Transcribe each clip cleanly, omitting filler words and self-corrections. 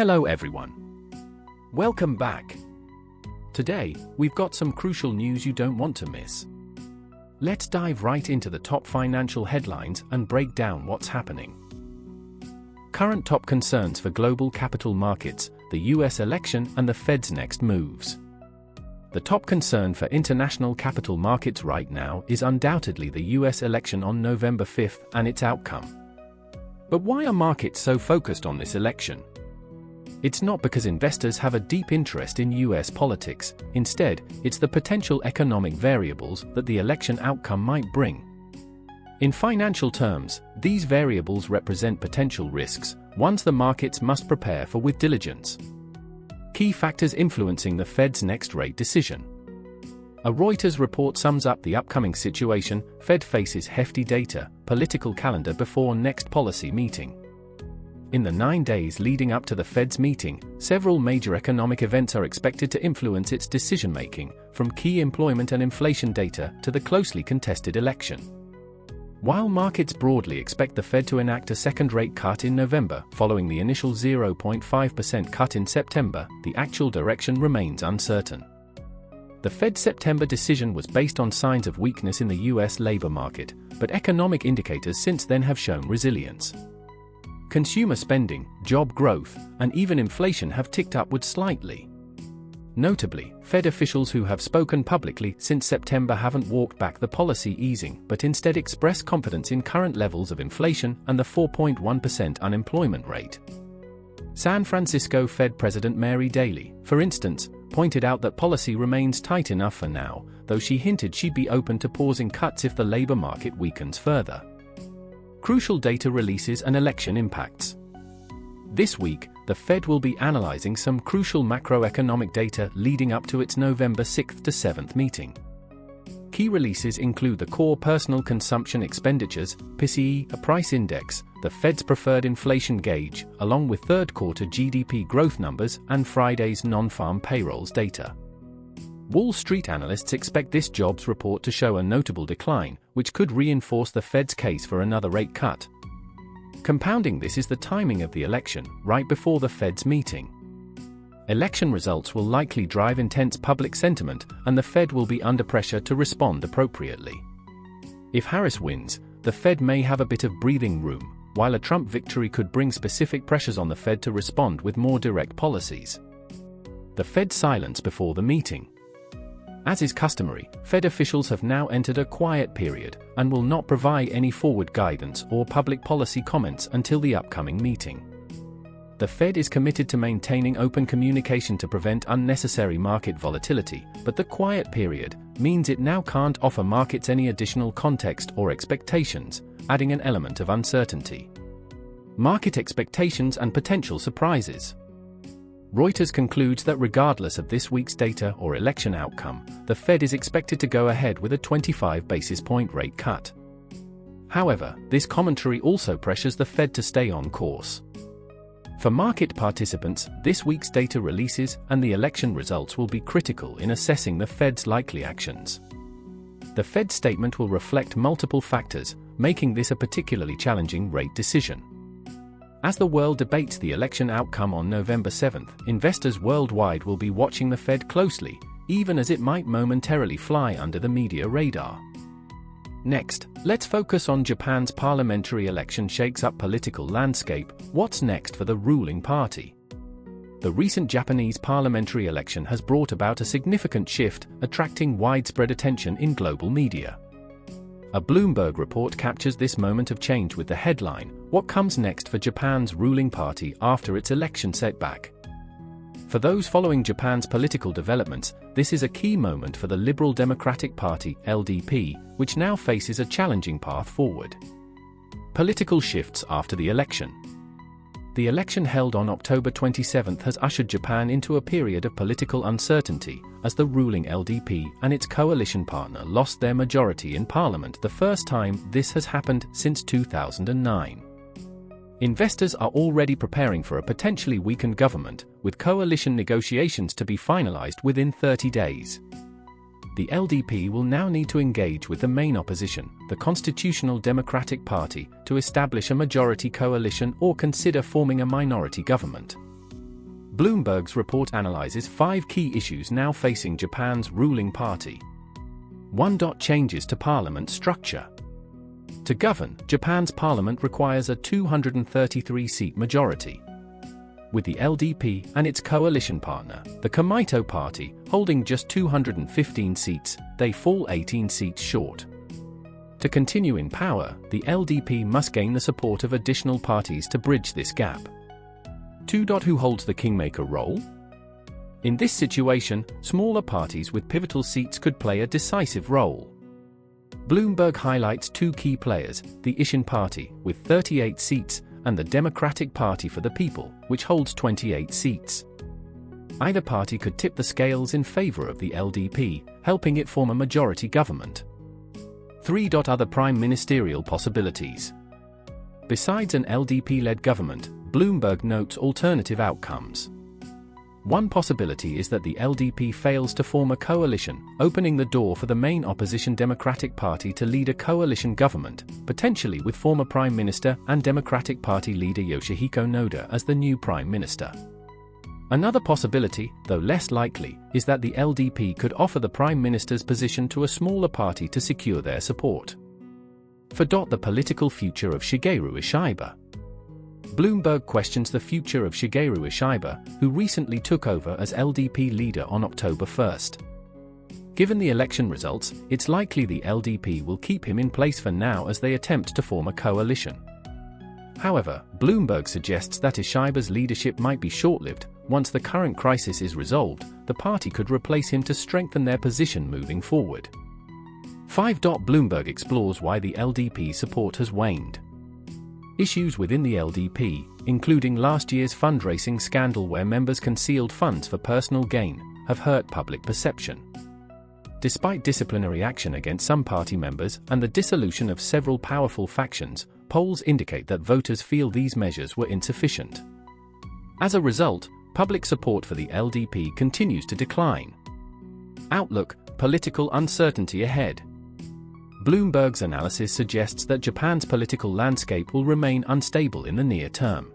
Hello everyone. Welcome back. Today, we've got some crucial news you don't want to miss. Let's dive right into the top financial headlines and break down what's happening. Current top concerns for global capital markets, the US election and the Fed's next moves. The top concern for international capital markets right now is undoubtedly the US election on November 5th and its outcome. But why are markets so focused on this election? It's not because investors have a deep interest in US politics. Instead, it's the potential economic variables that the election outcome might bring. In financial terms, these variables represent potential risks, ones the markets must prepare for with diligence. Key factors influencing the Fed's next rate decision. A Reuters report sums up the upcoming situation. Fed faces hefty data, political calendar before next policy meeting. In the 9 days leading up to the Fed's meeting, several major economic events are expected to influence its decision-making, from key employment and inflation data to the closely contested election. While markets broadly expect the Fed to enact a second rate cut in November, following the initial 0.5% cut in September, the actual direction remains uncertain. The Fed's September decision was based on signs of weakness in the US labor market, but economic indicators since then have shown resilience. Consumer spending, job growth, and even inflation have ticked upward slightly. Notably, Fed officials who have spoken publicly since September haven't walked back the policy easing but instead expressed confidence in current levels of inflation and the 4.1% unemployment rate. San Francisco Fed President Mary Daly, for instance, pointed out that policy remains tight enough for now, though she hinted she'd be open to pausing cuts if the labor market weakens further. Crucial data releases and election impacts. This week, the Fed will be analyzing some crucial macroeconomic data leading up to its November 6th to 7th meeting. Key releases include the Core Personal Consumption Expenditures, PCE, a price index, the Fed's preferred inflation gauge, along with third-quarter GDP growth numbers and Friday's non-farm payrolls data. Wall Street analysts expect this jobs report to show a notable decline, which could reinforce the Fed's case for another rate cut. Compounding this is the timing of the election, right before the Fed's meeting. Election results will likely drive intense public sentiment, and the Fed will be under pressure to respond appropriately. If Harris wins, the Fed may have a bit of breathing room, while a Trump victory could bring specific pressures on the Fed to respond with more direct policies. The Fed's silence before the meeting. As is customary, Fed officials have now entered a quiet period and will not provide any forward guidance or public policy comments until the upcoming meeting. The Fed is committed to maintaining open communication to prevent unnecessary market volatility, but the quiet period means it now can't offer markets any additional context or expectations, adding an element of uncertainty. Market expectations and potential surprises. Reuters concludes that regardless of this week's data or election outcome, the Fed is expected to go ahead with a 25 basis point rate cut. However, this commentary also pressures the Fed to stay on course. For market participants, this week's data releases and the election results will be critical in assessing the Fed's likely actions. The Fed's statement will reflect multiple factors, making this a particularly challenging rate decision. As the world debates the election outcome on November 7th, investors worldwide will be watching the Fed closely, even as it might momentarily fly under the media radar. Next, let's focus on Japan's parliamentary election shakes up political landscape. What's next for the ruling party? The recent Japanese parliamentary election has brought about a significant shift, attracting widespread attention in global media. A Bloomberg report captures this moment of change with the headline, "What comes next for Japan's ruling party after its election setback?" For those following Japan's political developments, this is a key moment for the Liberal Democratic Party (LDP), which now faces a challenging path forward. Political shifts after the election. The election held on October 27 has ushered Japan into a period of political uncertainty, as the ruling LDP and its coalition partner lost their majority in parliament, the first time this has happened since 2009. Investors are already preparing for a potentially weakened government, with coalition negotiations to be finalized within 30 days. The LDP will now need to engage with the main opposition, the Constitutional Democratic Party, to establish a majority coalition or consider forming a minority government. Bloomberg's report analyzes 5 key issues now facing Japan's ruling party. 1. Changes to parliament structure. To govern, Japan's parliament requires a 233-seat majority, with the LDP and its coalition partner, the Komeito Party, holding just 215 seats. They fall 18 seats short. To continue in power, the LDP must gain the support of additional parties to bridge this gap. 2. Who holds the kingmaker role? In this situation, smaller parties with pivotal seats could play a decisive role. Bloomberg highlights 2 key players, the Ishin Party, with 38 seats, and the Democratic Party for the People, which holds 28 seats. Either party could tip the scales in favor of the LDP, helping it form a majority government. 3. Other prime ministerial possibilities. Besides an LDP-led government, Bloomberg notes alternative outcomes. One possibility is that the LDP fails to form a coalition, opening the door for the main opposition Democratic Party to lead a coalition government, potentially with former Prime Minister and Democratic Party leader Yoshihiko Noda as the new Prime Minister. Another possibility, though less likely, is that the LDP could offer the Prime Minister's position to a smaller party to secure their support. 4. The political future of Shigeru Ishiba. Bloomberg questions the future of Shigeru Ishiba, who recently took over as LDP leader on October 1. Given the election results, it's likely the LDP will keep him in place for now as they attempt to form a coalition. However, Bloomberg suggests that Ishiba's leadership might be short-lived. Once the current crisis is resolved, the party could replace him to strengthen their position moving forward. 5. Bloomberg explores why the LDP support has waned. Issues within the LDP, including last year's fundraising scandal where members concealed funds for personal gain, have hurt public perception. Despite disciplinary action against some party members and the dissolution of several powerful factions, polls indicate that voters feel these measures were insufficient. As a result, public support for the LDP continues to decline. Outlook: political uncertainty ahead. Bloomberg's analysis suggests that Japan's political landscape will remain unstable in the near term.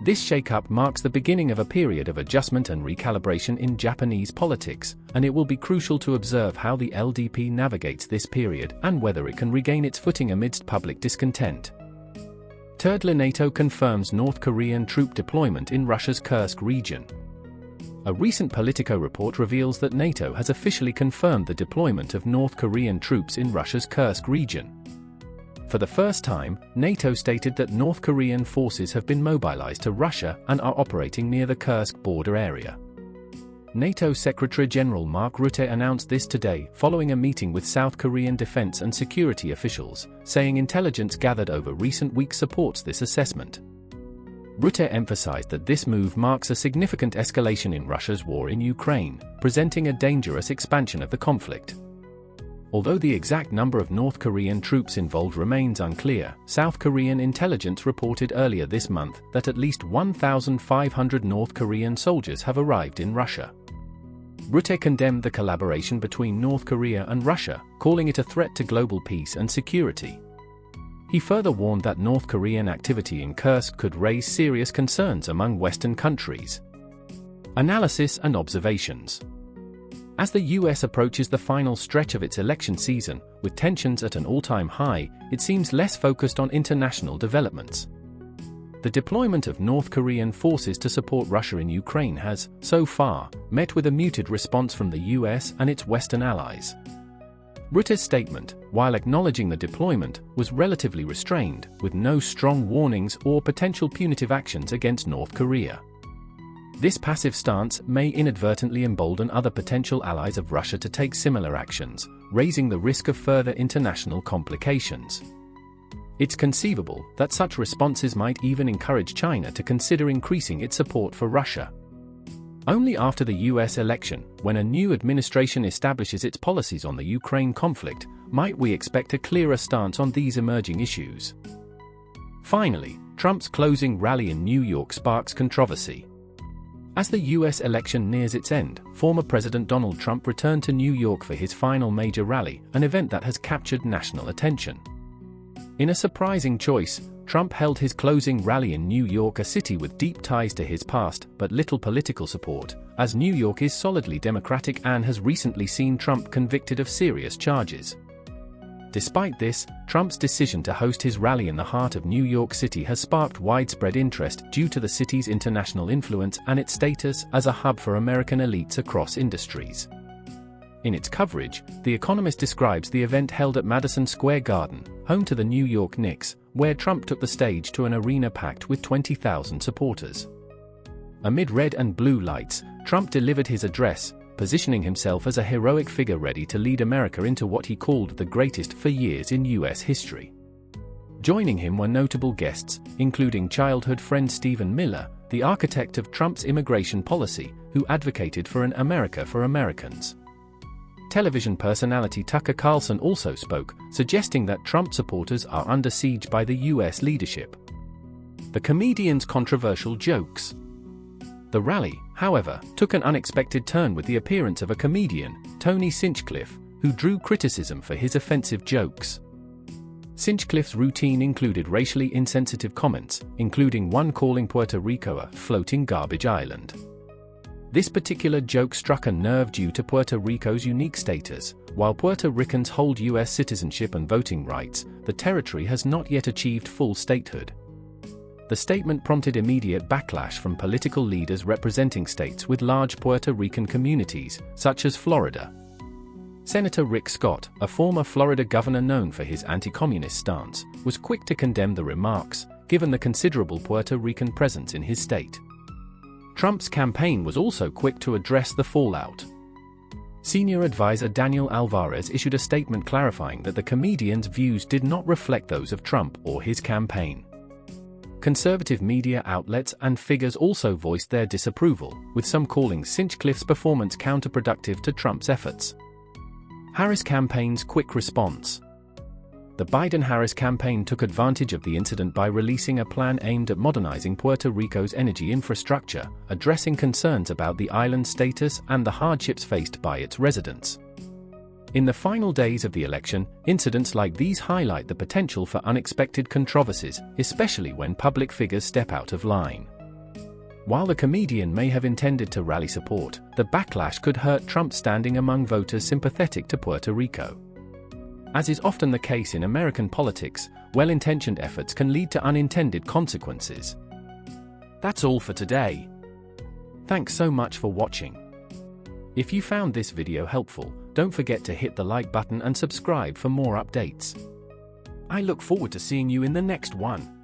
This shakeup marks the beginning of a period of adjustment and recalibration in Japanese politics, and it will be crucial to observe how the LDP navigates this period and whether it can regain its footing amidst public discontent. 3. NATO confirms North Korean troop deployment in Russia's Kursk region. A recent Politico report reveals that NATO has officially confirmed the deployment of North Korean troops in Russia's Kursk region. For the first time, NATO stated that North Korean forces have been mobilized to Russia and are operating near the Kursk border area. NATO Secretary-General Mark Rutte announced this today following a meeting with South Korean defense and security officials, saying intelligence gathered over recent weeks supports this assessment. Rutte emphasized that this move marks a significant escalation in Russia's war in Ukraine, presenting a dangerous expansion of the conflict. Although the exact number of North Korean troops involved remains unclear, South Korean intelligence reported earlier this month that at least 1,500 North Korean soldiers have arrived in Russia. Rutte condemned the collaboration between North Korea and Russia, calling it a threat to global peace and security. He further warned that North Korean activity in Kursk could raise serious concerns among Western countries. Analysis and observations. As the US approaches the final stretch of its election season, with tensions at an all-time high, it seems less focused on international developments. The deployment of North Korean forces to support Russia in Ukraine has, so far, met with a muted response from the US and its Western allies. Rutte's statement, while acknowledging the deployment, was relatively restrained, with no strong warnings or potential punitive actions against North Korea. This passive stance may inadvertently embolden other potential allies of Russia to take similar actions, raising the risk of further international complications. It's conceivable that such responses might even encourage China to consider increasing its support for Russia. Only after the US election, when a new administration establishes its policies on the Ukraine conflict, might we expect a clearer stance on these emerging issues. Finally, Trump's closing rally in New York sparks controversy. As the US election nears its end, former President Donald Trump returned to New York for his final major rally, an event that has captured national attention. In a surprising choice, Trump held his closing rally in New York, a city with deep ties to his past but little political support, as New York is solidly Democratic and has recently seen Trump convicted of serious charges. Despite this, Trump's decision to host his rally in the heart of New York City has sparked widespread interest due to the city's international influence and its status as a hub for American elites across industries. In its coverage, The Economist describes the event held at Madison Square Garden, home to the New York Knicks, where Trump took the stage to an arena packed with 20,000 supporters. Amid red and blue lights, Trump delivered his address, positioning himself as a heroic figure ready to lead America into what he called the greatest 4 years in U.S. history. Joining him were notable guests, including childhood friend Stephen Miller, the architect of Trump's immigration policy, who advocated for an America for Americans. Television personality Tucker Carlson also spoke, suggesting that Trump supporters are under siege by the U.S. leadership. The comedian's controversial jokes. The rally, however, took an unexpected turn with the appearance of a comedian, Tony Sinchcliffe, who drew criticism for his offensive jokes. Sinchcliffe's routine included racially insensitive comments, including one calling Puerto Rico a floating garbage island. This particular joke struck a nerve due to Puerto Rico's unique status. While Puerto Ricans hold U.S. citizenship and voting rights, the territory has not yet achieved full statehood. The statement prompted immediate backlash from political leaders representing states with large Puerto Rican communities, such as Florida. Senator Rick Scott, a former Florida governor known for his anti-communist stance, was quick to condemn the remarks, given the considerable Puerto Rican presence in his state. Trump's campaign was also quick to address the fallout. Senior advisor Daniel Alvarez issued a statement clarifying that the comedian's views did not reflect those of Trump or his campaign. Conservative media outlets and figures also voiced their disapproval, with some calling Sinchcliffe's performance counterproductive to Trump's efforts. Harris campaign's quick response. The Biden-Harris campaign took advantage of the incident by releasing a plan aimed at modernizing Puerto Rico's energy infrastructure, addressing concerns about the island's status and the hardships faced by its residents. In the final days of the election, incidents like these highlight the potential for unexpected controversies, especially when public figures step out of line. While the comedian may have intended to rally support, the backlash could hurt Trump's standing among voters sympathetic to Puerto Rico. As is often the case in American politics, well-intentioned efforts can lead to unintended consequences. That's all for today. Thanks so much for watching. If you found this video helpful, don't forget to hit the like button and subscribe for more updates. I look forward to seeing you in the next one.